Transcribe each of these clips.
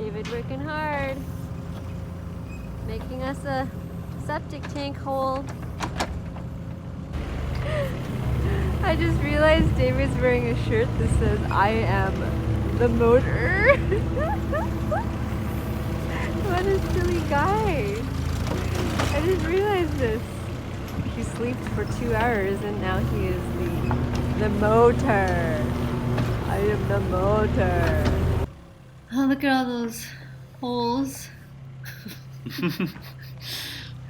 David working hard, making us a septic tank hole. I just realized David's wearing a shirt that says, "I am the motor." What a silly guy. I just realized this. He slept for 2 hours and now he is the motor. I am the motor. Oh, look at all those holes.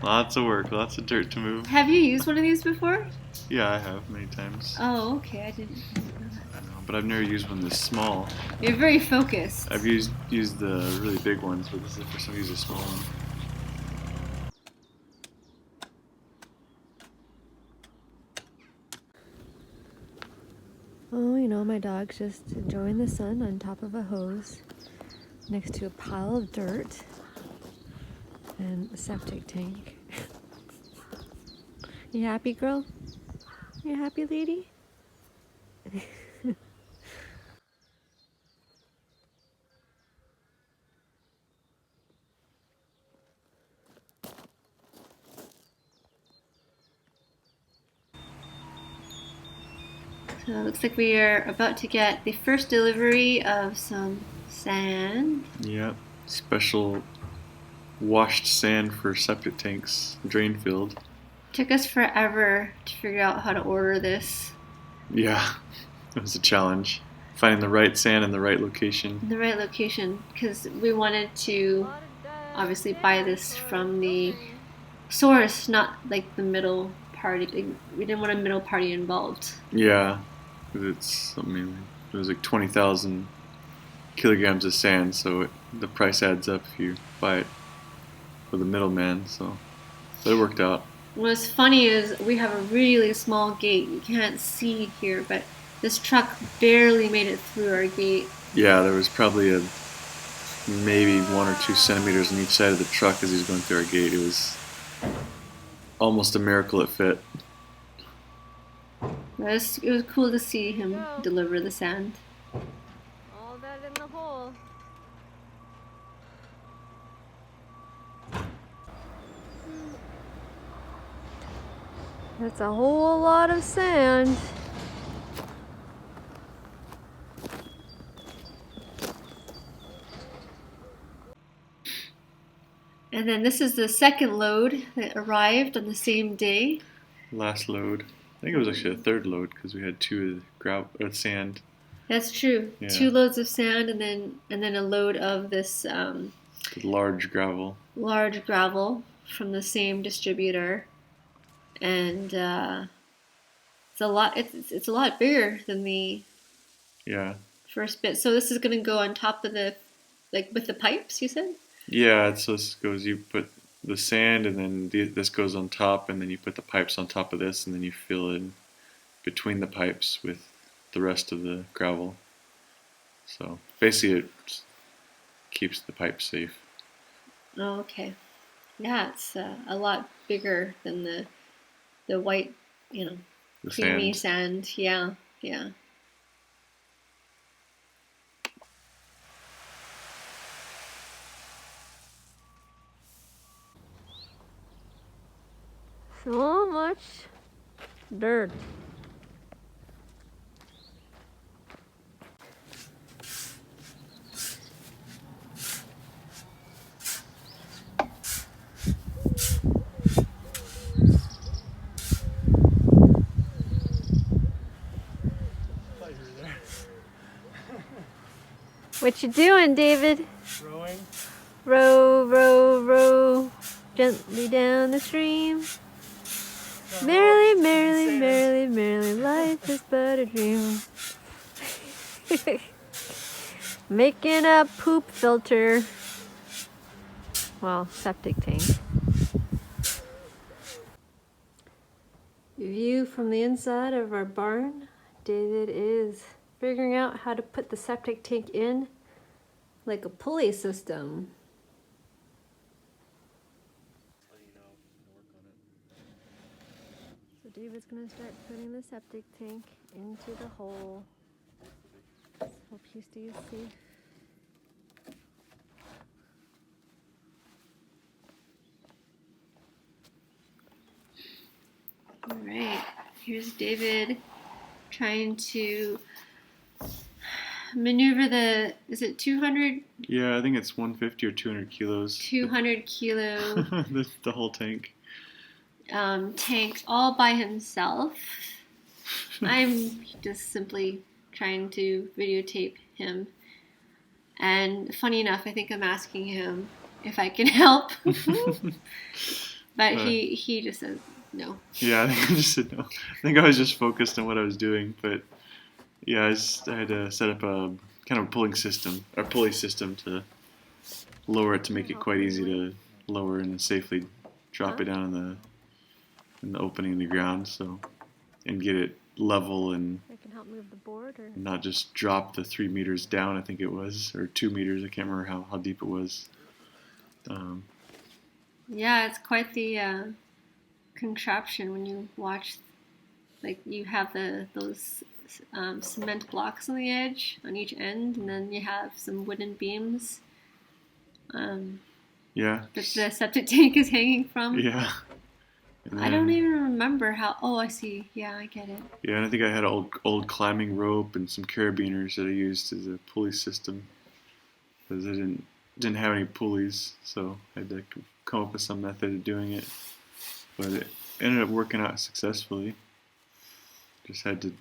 Lots of work, lots of dirt to move. Have you used one of these before? Yeah, I have many times. Oh, okay. I didn't know that. I know, but I've never used one this small. You're very focused. I've used the really big ones, but this is the first time I used a small one. Oh, you know, my dog's just enjoying the sun on top of a hose next to a pile of dirt and a septic tank. You happy, girl? You happy, lady? So it looks like we are about to get the first delivery of some sand. Yeah, special washed sand for septic tanks, drain field. Took us forever to figure out how to order this. Yeah, it was a challenge. Finding the right sand in the right location. The right location, because we wanted to obviously buy this from the source, not like the middle party. We didn't want a middle party involved. Yeah, it's, I mean, it was like 20,000 kilograms of sand, so the price adds up if you buy it for the middleman, so it worked out. What's funny is we have a really small gate. You can't see here, but this truck barely made it through our gate. Yeah, there was probably maybe 1 or 2 centimeters on each side of the truck as he was going through our gate. It was almost a miracle it fit. It was cool to see him deliver the sand. All that in the hole. That's a whole lot of sand. And then this is the second load that arrived on the same day. Last load. I think it was actually a third load because we had 2 of sand. That's true. Yeah. 2 loads of sand and then a load of this large gravel. Large gravel from the same distributor. And it's a lot bigger than the first bit. So this is going to go on top of the, like with the pipes, you said? Yeah, so this goes, you put the sand and then this goes on top, and then you put the pipes on top of this, and then you fill in between the pipes with the rest of the gravel. So basically it keeps the pipes safe. Oh, okay. Yeah, it's a lot bigger than the white, you know, the creamy sand. Yeah, yeah. So much dirt. What you doing, David? Rowing. Row, row, row, gently down the stream. Merrily, merrily, merrily, merrily, life is but a dream. Making a poop filter. Well, septic tank. View from the inside of our barn. David is figuring out how to put the septic tank in like a pulley system. So David's gonna start putting the septic tank into the hole. Hope he stays safe. Here's David trying to maneuver the, is it 200? Yeah, I think it's 150 or 200 kilos. 200 kilo the whole tank. Tank all by himself. I'm just simply trying to videotape him. And funny enough, I think I'm asking him if I can help. But he just says no. Yeah, I think I just said no. I think I was just focused on what I was doing, but yeah, I had to set up a kind of pulling system, or pulley system to lower it to make it quite easy to lower and safely drop it down in the opening in the ground, so and get it level and I can help move the board, or not just drop the 3 meters down. I think it was, or 2 meters. I can't remember how deep it was. Yeah, it's quite the contraption when you watch. Like you have those cement blocks on the edge on each end, and then you have some wooden beams. Yeah. That the septic tank is hanging from. Yeah. I don't even remember how. Oh, I see. Yeah, I get it. Yeah, and I think I had an old climbing rope and some carabiners that I used as a pulley system because I didn't have any pulleys, so I had to come up with some method of doing it. But it ended up working out successfully. Just had to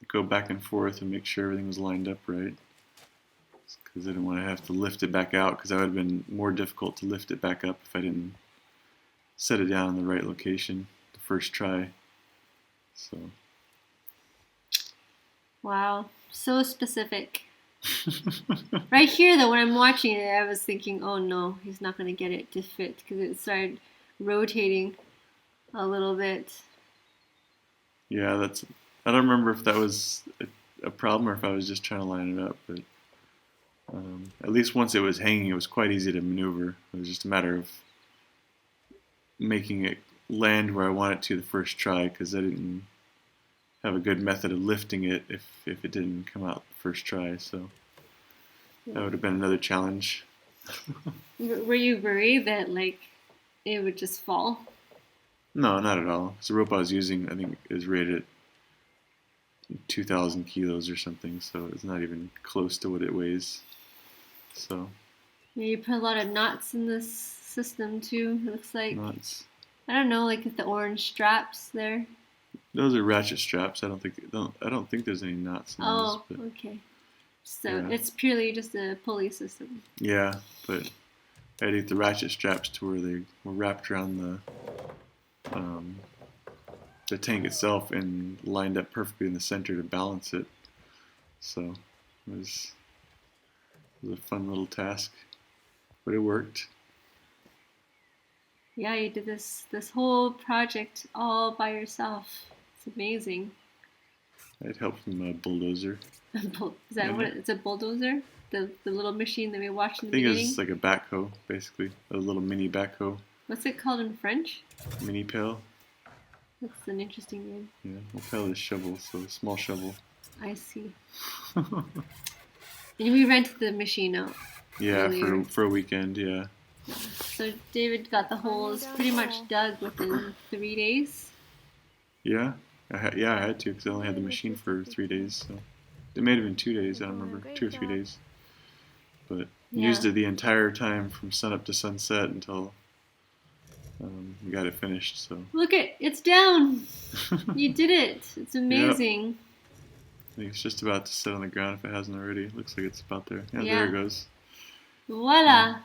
go back and forth and make sure everything was lined up right. Because I didn't want to have to lift it back out, because that would have been more difficult to lift it back up if I didn't set it down in the right location the first try. So. Wow, so specific. Right here, though, when I'm watching it, I was thinking, oh no, he's not going to get it to fit because it started rotating a little bit. Yeah, I don't remember if that was a problem or if I was just trying to line it up, but at least once it was hanging, it was quite easy to maneuver. It was just a matter of making it land where I want it to the first try, because I didn't have a good method of lifting it if it didn't come out the first try, so that would have been another challenge. Were you worried that like it would just fall? No, not at all. The rope I was using, I think, is rated at 2,000 kilos or something, so it's not even close to what it weighs. So. Yeah, you put a lot of knots in this system too. It looks like. Knots. I don't know, like the orange straps there. Those are ratchet straps. I don't think there's any knots in those. Oh, okay. So it's purely just a pulley system. Yeah, but I had to get the ratchet straps to where they were wrapped around the tank itself and lined up perfectly in the center to balance it. So it was a fun little task, but it worked. Yeah, you did this whole project all by yourself. It's amazing. I had help from a bulldozer. Is that what it's a bulldozer? The little machine that we watched in the beginning? I beginning? think it's like a backhoe, basically. A little mini backhoe. What's it called in French? Mini pail. That's an interesting name. Yeah, well, pail is shovel, so a small shovel. I see. And we rented the machine out. Yeah, earlier. for a weekend, yeah. So David got the holes pretty much dug within 3 days. Yeah, I had to, because I only had the machine for 3 days. So it may have been 2 days. I don't remember, 2 or 3 days. But used it the entire time from sunup to sunset until we got it finished. So look it's down. You did it. It's amazing. Yep. I think it's just about to sit on the ground if it hasn't already. It looks like it's about there. Yeah, Yeah. there it goes. Voila.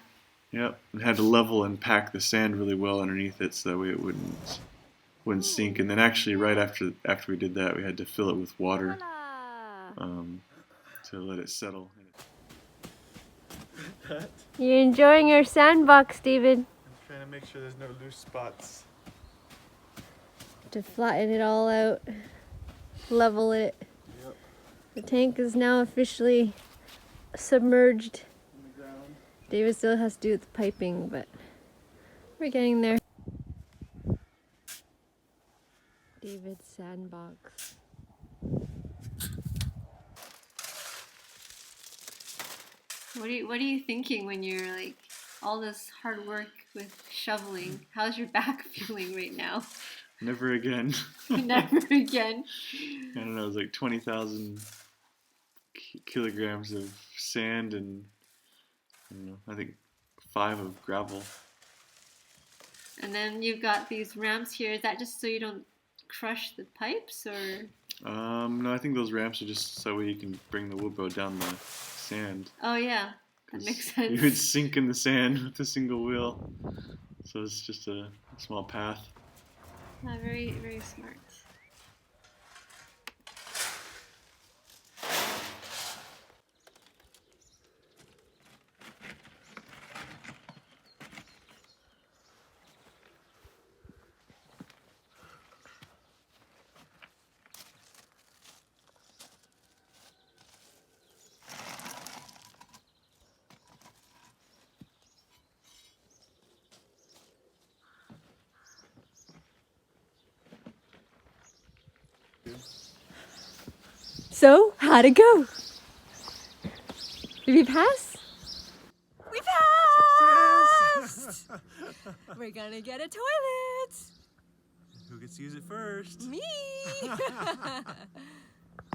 Yep, and had to level and pack the sand really well underneath it so that way it wouldn't sink. And then actually right after we did that, we had to fill it with water to let it settle. You're enjoying your sandbox, David. I'm trying to make sure there's no loose spots. To flatten it all out, level it. Yep. The tank is now officially submerged. David still has to do the piping, but we're getting there. David's sandbox. What are you thinking when you're like all this hard work with shoveling? How's your back feeling right now? Never again. Never again. I don't know, it was like 20,000 kilograms of sand and I don't know, I think 5 of gravel. And then you've got these ramps here. Is that just so you don't crush the pipes, or? No, I think those ramps are just so you can bring the wheelbarrow down the sand. Oh yeah, that makes sense. You would sink in the sand with a single wheel. So it's just a small path. Very, very smart. So, how'd it go? Did we pass? We passed! We're gonna get a toilet! Who gets to use it first? Me!